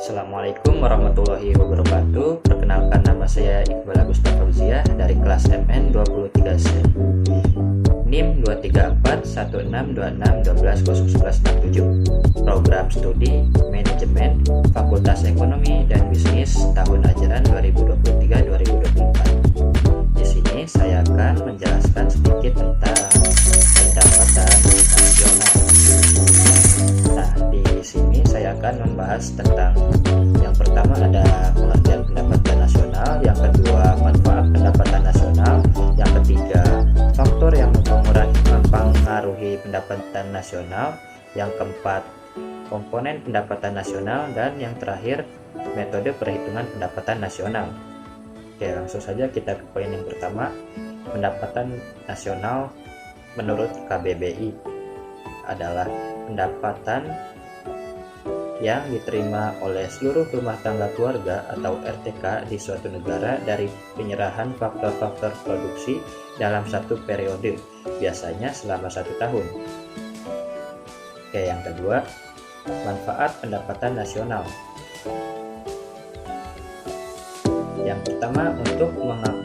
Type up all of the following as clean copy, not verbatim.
Assalamualaikum warahmatullahi wabarakatuh. Perkenalkan, nama saya Iqbal Agustin Fauziah dari kelas MN 23C. NIM 2341626120167. Program studi Manajemen Fakultas Ekonomi dan Bisnis tahun ajaran 2023-2024. Di sini saya akan menjelaskan sedikit tentang pendapatan nasional. Nah, di sini saya akan membahas tentang yang pertama ada pengertian pendapatan nasional, yang kedua manfaat pendapatan nasional, yang ketiga faktor yang mempengaruhi pendapatan nasional, yang keempat komponen pendapatan nasional, dan yang terakhir metode perhitungan pendapatan nasional. Oke, langsung saja kita ke poin yang pertama. Pendapatan nasional menurut KBBI adalah pendapatan yang diterima oleh seluruh rumah tangga keluarga atau RTK di suatu negara dari penyerahan faktor-faktor produksi dalam satu periode, biasanya selama 1 tahun. Oke, yang kedua, manfaat pendapatan nasional. Yang pertama, untuk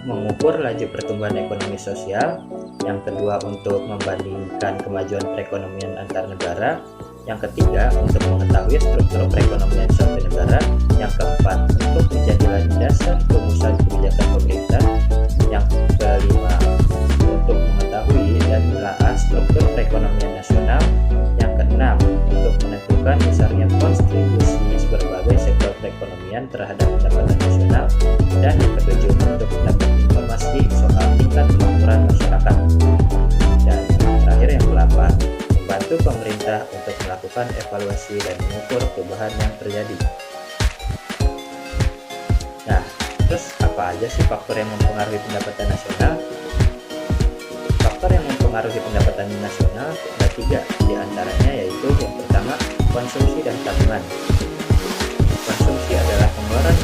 mengukur laju pertumbuhan ekonomi sosial. Yang kedua, untuk membandingkan kemajuan perekonomian antar negara. Yang ketiga, untuk mengetahui struktur perekonomian suatu negara. Yang keempat, untuk menjadi dasar rumusan kebijakan pemerintah. Yang kelima, untuk mengetahui dan menelaah struktur perekonomian nasional. Yang keenam, untuk menentukan besarnya kontribusi berbagai sektor perekonomian terhadap pendapatan nasional. Dan yang ketujuh, untuk mendapat informasi soal tingkat kemakmuran masyarakat. Dan yang terakhir, yang ke-8, membantu pemerintah untuk melakukan evaluasi dan mengukur perubahan yang terjadi. Nah, terus apa aja sih faktor yang mempengaruhi pendapatan nasional? Faktor yang mempengaruhi pendapatan nasional ada 3, diantaranya yaitu yang pertama, konsumsi dan tabungan. Konsumsi adalah pengeluaran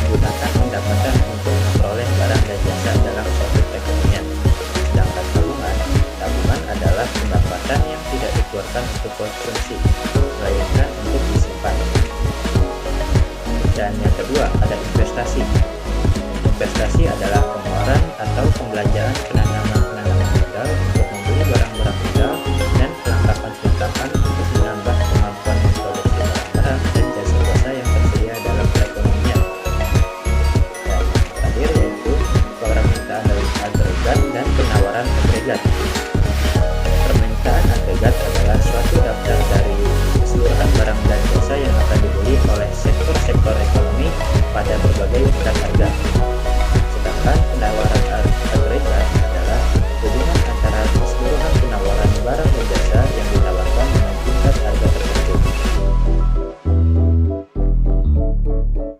menggunakan pendapatan untuk memperoleh barang dan jasa dalam suatu perekonomian. Sedangkan tabungan adalah pendapatan yang tidak dikeluarkan untuk konsumsi, melainkan untuk disimpan. Dan yang kedua, ada investasi. Investasi adalah pengeluaran atau pembelanjaan penanaman modal untuk membeli barang-barang modal dan perlengkapan untuk menambah kemampuan memproduksi barang dan jasa-jasa yang tersedia dalam perekonomian. Dan terakhir yaitu permintaan agregat dan penawaran agregat. Permintaan agregat adalah suatu daftar dari keseluruhan barang dan jasa yang akan dibeli oleh sektor-sektor ekonomi pada berbagai tingkat harga. Sedangkan penawaran agregat adalah hubungan antara keseluruhan penawaran barang dan jasa yang ditawarkan dengan tingkat harga tertentu.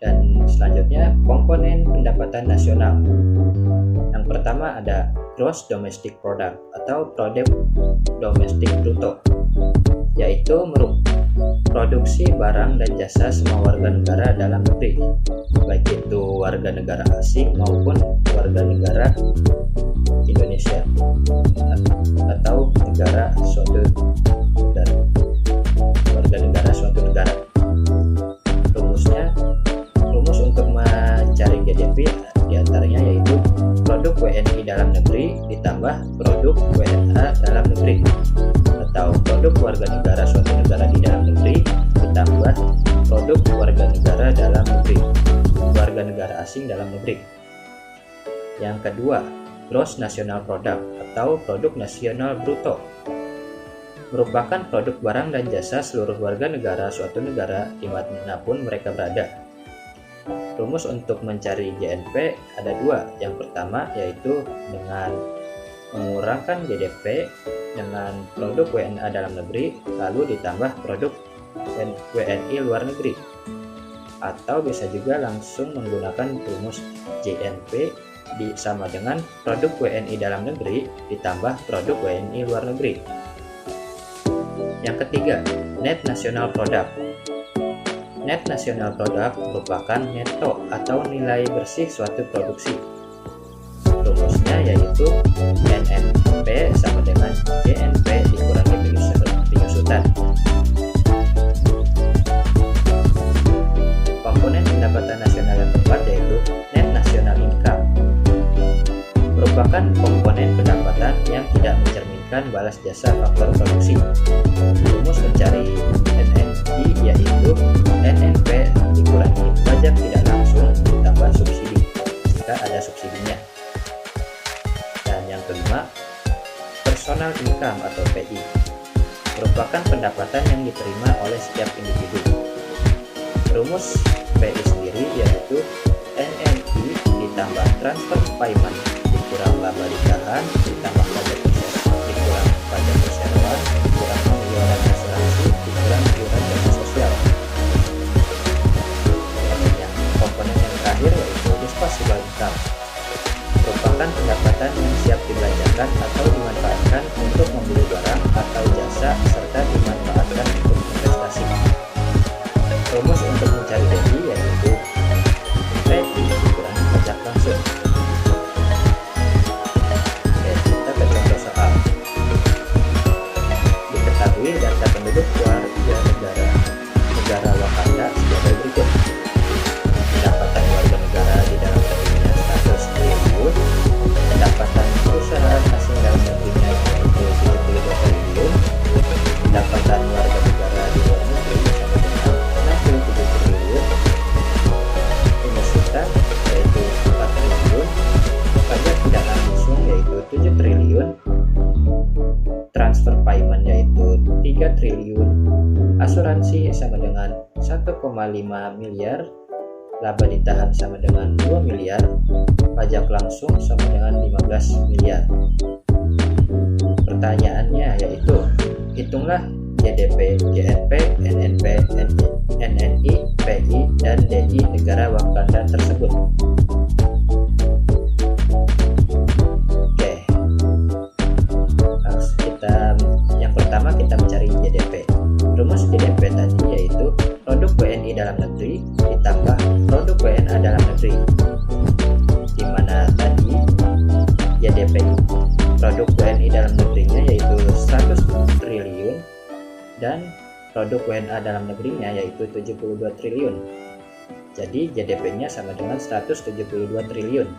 Dan selanjutnya, komponen pendapatan nasional. Yang pertama ada Gross Domestic Product atau produk domestik bruto, yaitu produksi barang dan jasa semua warga negara dalam negeri, baik itu warga negara asing maupun warga negara Indonesia atau warga negara suatu negara. Rumus untuk mencari GDP diantaranya yaitu produk WNI dalam negeri ditambah produk WNA dalam negeri, atau produk warga negara suatu negara di dalam negeri ditambah produk warga negara dalam negeri, warga negara asing dalam negeri. Yang kedua, Gross National Product atau produk nasional bruto, merupakan produk barang dan jasa seluruh warga negara suatu negara dimanapun mereka berada. Rumus untuk mencari GNP ada 2. Yang pertama yaitu dengan mengurangkan GDP dengan produk WNA dalam negeri lalu ditambah produk WNI luar negeri, atau bisa juga langsung menggunakan rumus GNP sama dengan produk WNI dalam negeri ditambah produk WNI luar negeri. Yang ketiga, Net National Product. Net National Product merupakan neto atau nilai bersih suatu produksi. Rumusnya yaitu NNP sama dengan GNP dikurangi penyusutan. alas jasa faktor produksi. Rumus mencari NNI yaitu NNP dikurangi pajak tidak langsung ditambah subsidi jika ada subsidinya. Dan yang kelima, personal income atau PI merupakan pendapatan yang diterima oleh setiap individu. Rumus PI sendiri yaitu NNI ditambah transfer payment dikurang laba ditahan ditambah pajak dikurang pajak perseroan dikurang iuran asuransi dikurang iuran jasa sosial. Dan yang komponen yang terakhir yaitu disposable income merupakan pendapatan yang siap dibelanjakan atau dimanfaatkan untuk membeli barang atau jasa serta dimanfaatkan untuk investasi. Rumus untuk mencari DI yaitu PI dikurangi pajak langsung. Oke, kita ke contoh soal. Diketahui data penduduk warga negara Wakanda sebagai berikut. Pendapatan warga negara di dalam negerinya 100 triliun, pendapatan perusahaan asing dalam negerinya yaitu 72 triliun, pendapatan warga negara di luar negeri sama dengan 67 triliun, penghasilan yaitu 4 triliun, pajak tidak langsung yaitu 7 triliun, transfer payment yaitu 3 triliun, asuransi sama dengan 1,5 miliar, laba ditahan sama dengan 2 miliar, pajak langsung sama dengan 15 miliar. Pertanyaannya yaitu, hitunglah GDP, GNP, NNP, NNI, PI, dan DI negara Wakanda tersebut. Oke, yang pertama kita mencari GDP. Rumus GDP tadi yaitu produk WNI dalam negeri ditambah produk WNA dalam negeri, di mana tadi GDP produk WNI dalam negerinya yaitu 100 triliun dan produk WNA dalam negerinya yaitu 72 triliun. Jadi GDP-nya sama dengan 172 triliun.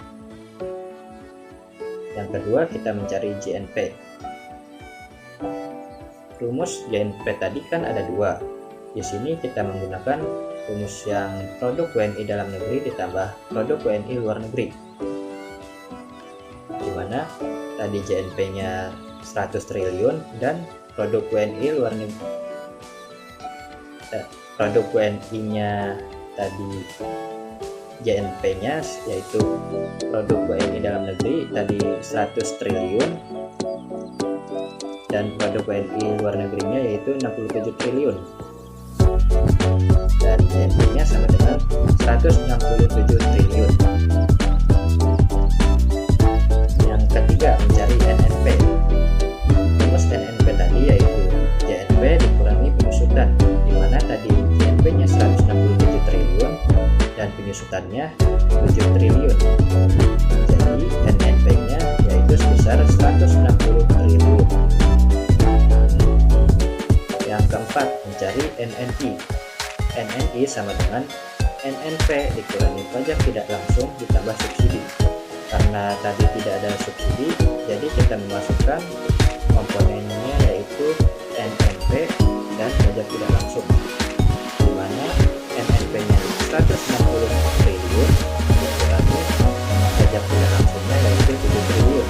Yang kedua kita mencari GNP. Rumus GNP tadi kan ada dua. Di sini kita menggunakan rumus yang produk WNI dalam negeri ditambah produk WNI luar negeri, di mana tadi GNP-nya 100 triliun dan produk WNI luar negeri produk WNI-nya tadi GNP-nya yaitu produk WNI dalam negeri tadi 100 triliun dan produk WNI luar negerinya yaitu 67 triliun. Dan GNP-nya sama dengan 167 triliun. Yang ketiga mencari NNP. Rumus NNP tadi yaitu GNP dikurangi penyusutan, di mana tadi GNP-nya 167 triliun dan penyusutannya 7 triliun. Jadi NNP-nya yaitu sebesar 160 triliun. Yang keempat mencari NNI. NNI sama dengan NNP dikurangi pajak tidak langsung ditambah subsidi. Karena tadi tidak ada subsidi, jadi kita memasukkan komponennya yaitu NNP dan pajak tidak langsung, di mana NNP-nya 160 triliun dikurangi pajak tidak langsungnya yaitu 7 triliun.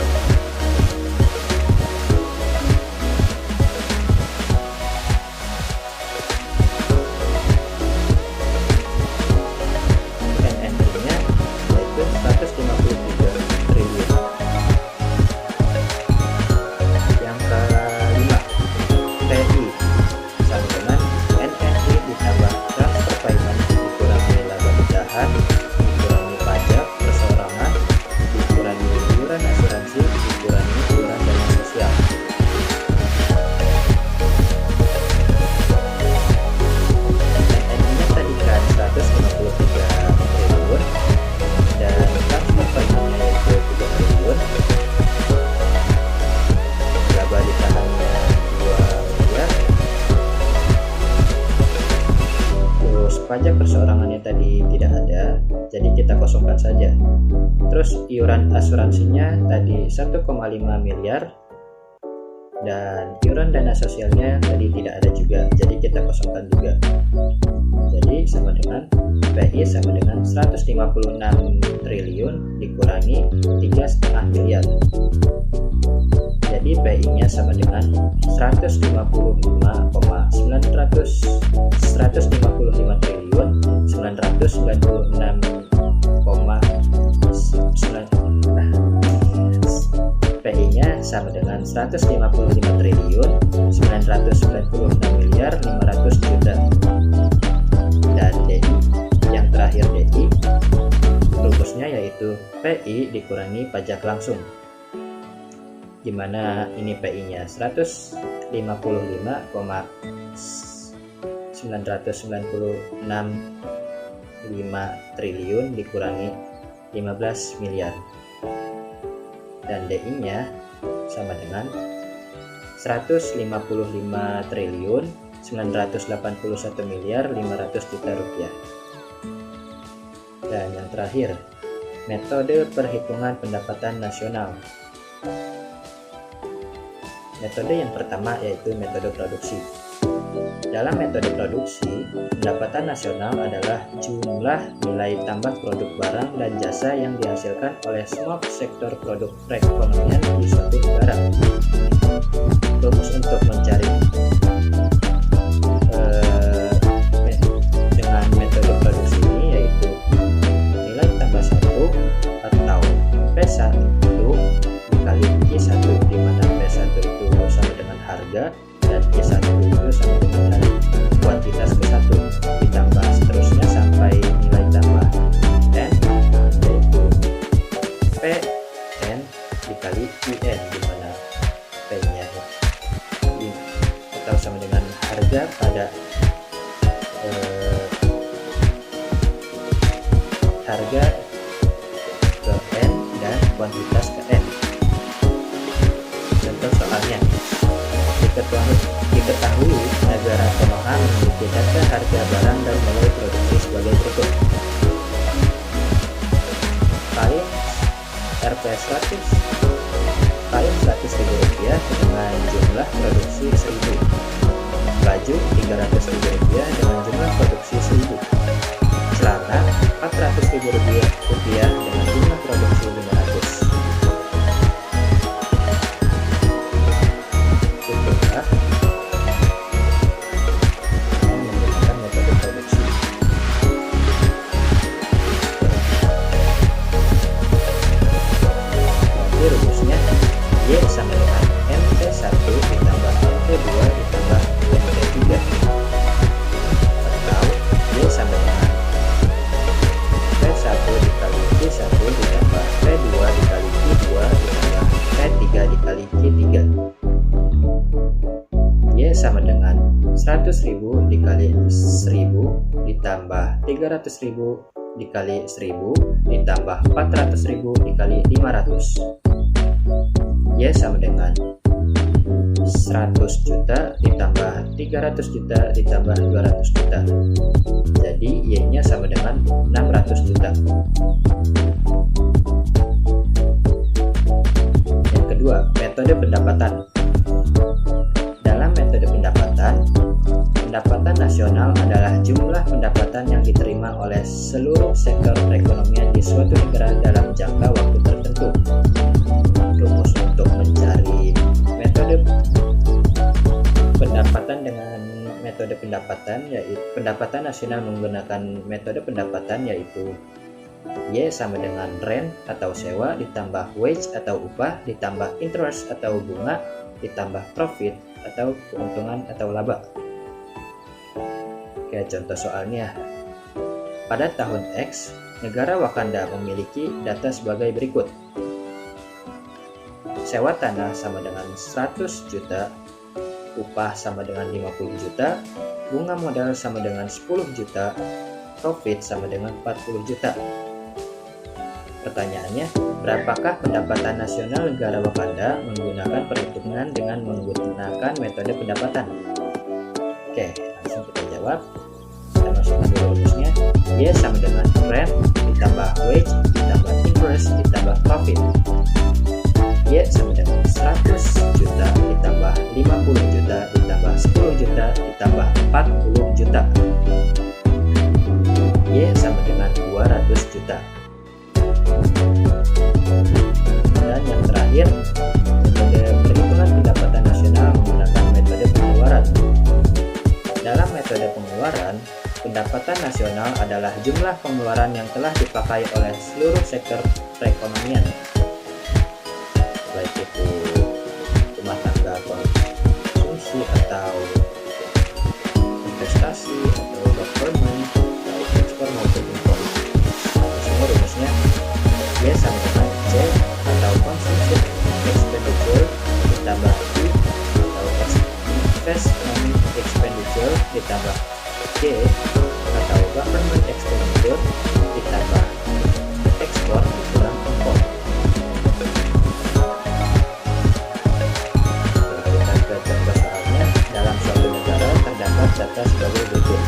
Pajak perseorangannya tadi tidak ada, jadi kita kosongkan saja. Terus iuran asuransinya tadi 1,5 miliar dan iuran dana sosialnya tadi tidak ada juga, jadi kita kosongkan juga. Jadi sama dengan PI sama dengan 156 triliun dikurangi 3,5 miliar. Jadi PI nya sama dengan 155 triliun 996,9 PI nya sama dengan 155 triliun 996 miliar 500 juta. Dan DI yang terakhir, DI rumusnya yaitu PI dikurangi pajak langsung, dimana ini PI nya 155,996,5 triliun dikurangi 15 miliar, dan DI nya sama dengan 155 triliun 981 miliar 500 juta rupiah. Dan yang terakhir, metode perhitungan pendapatan nasional. Metode yang pertama yaitu metode produksi. Dalam metode produksi, pendapatan nasional adalah jumlah nilai tambah produk barang dan jasa yang dihasilkan oleh semua sektor produk perekonomian di suatu negara. Rumus untuk mencari dengan metode produksi ini yaitu nilai tambah 1 atau P1 dikali Q1, di mana P1 itu sama dengan harga dan Q1 itu sama dengan kuantitas ke-1, ditambah seterusnya sampai nilai tambah N, yaitu PN dikali IN, di mana P-nya atau sama dengan harga pada harga ke N dan kuantitas ke N. Contoh soalnya, diketahui negara Konoha memiliki data harga barang dan nilai produksi sebagai berikut. Kain Rp100 Rp100.000 dengan jumlah produksi 1.000, baju Rp300.000 dengan jumlah produksi 1.000, celana Rp400.000 dengan jumlah produksi 500. Itulah menggunakan metode produksi. Jadi rumusnya Y sama dengan MT1 ditambah MT2 ditambah MT3, atau Y sama dengan P1 dikali Q1 ditambah P2 dikali Q2 ditambah P3 dikali Q3. Y sama dengan 100.000 dikali 1.000 ditambah 300.000 dikali 1.000 ditambah 400.000 dikali 500. Y sama dengan 100 juta ditambah 300 juta ditambah 200 juta. Jadi Y-nya sama dengan 600 juta. Yang kedua, metode pendapatan. Dalam metode pendapatan, pendapatan nasional adalah jumlah pendapatan yang diterima oleh seluruh sektor perekonomian di suatu negara dalam jangka waktu tertentu. Rumus untuk mencari metode pendapatan dengan metode pendapatan yaitu pendapatan nasional menggunakan metode pendapatan yaitu Y sama dengan rent atau sewa ditambah wage atau upah ditambah interest atau bunga ditambah profit atau keuntungan atau laba. Oke, contoh soalnya. Pada tahun X, negara Wakanda memiliki data sebagai berikut. Sewa tanah sama dengan 100 juta, upah sama dengan 50 juta, bunga modal sama dengan 10 juta, profit sama dengan 40 juta. Pertanyaannya, berapakah pendapatan nasional negara Wakanda menggunakan perhitungan dengan menggunakan metode pendapatan? Oke, langsung kita jawab. Kita masukkan dulu rumusnya. Y sama dengan rent ditambah wage ditambah interest ditambah profit. Y sama dengan 100 juta ditambah nasional adalah jumlah pengeluaran yang telah dipakai oleh seluruh sektor perekonomian, baik itu rumah tangga, konsumsi atau investasi atau government, baik ekspor maupun impor. Semua rumusnya Y sama dengan C atau consumption expenditure ditambah I atau investment expenditure ditambah G atau government expenditure ditambah ekspor dikurang impor. Kita ke contoh soalnya. Dalam suatu negara terdapat data sebagai berikut.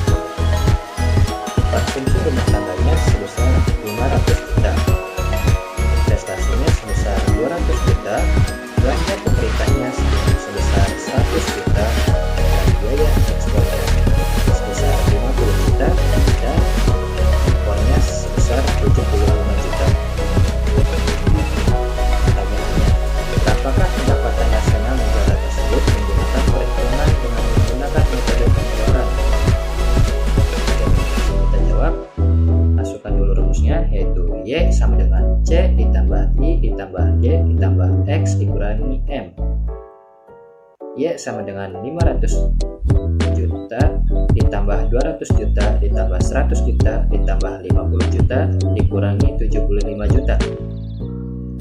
Konsumsi rumah tangganya sebesar 500 juta, investasinya sebesar 200 juta, belanja pemerintahnya sebesar 100 juta, dan biaya ekspornya sebesar 50 juta, dan impornya sebesar 75 juta. Pertanyaannya, berapakah pendapatan nasional negara tersebut menggunakan perhitungan dengan menggunakan metode pengeluaran? Kita jawab, masukkan dulu rumusnya, yaitu Y sama dengan C ditambah I ditambah G ditambah X dikurangi M. Y sama dengan 500 juta ditambah 200 juta ditambah 100 juta ditambah 50 juta dikurangi 75 juta.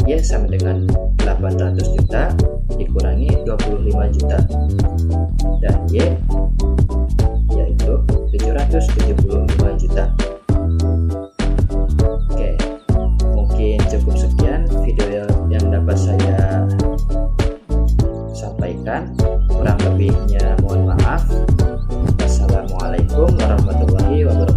Y sama dengan 800 juta dikurangi 25 juta. Dan Y yaitu 775 juta. Oke, mungkin cukup sekian video yang dapat saya sampaikan. Kurang lebihnya mohon maaf. Wassalamualaikum warahmatullahi wabarakatuh.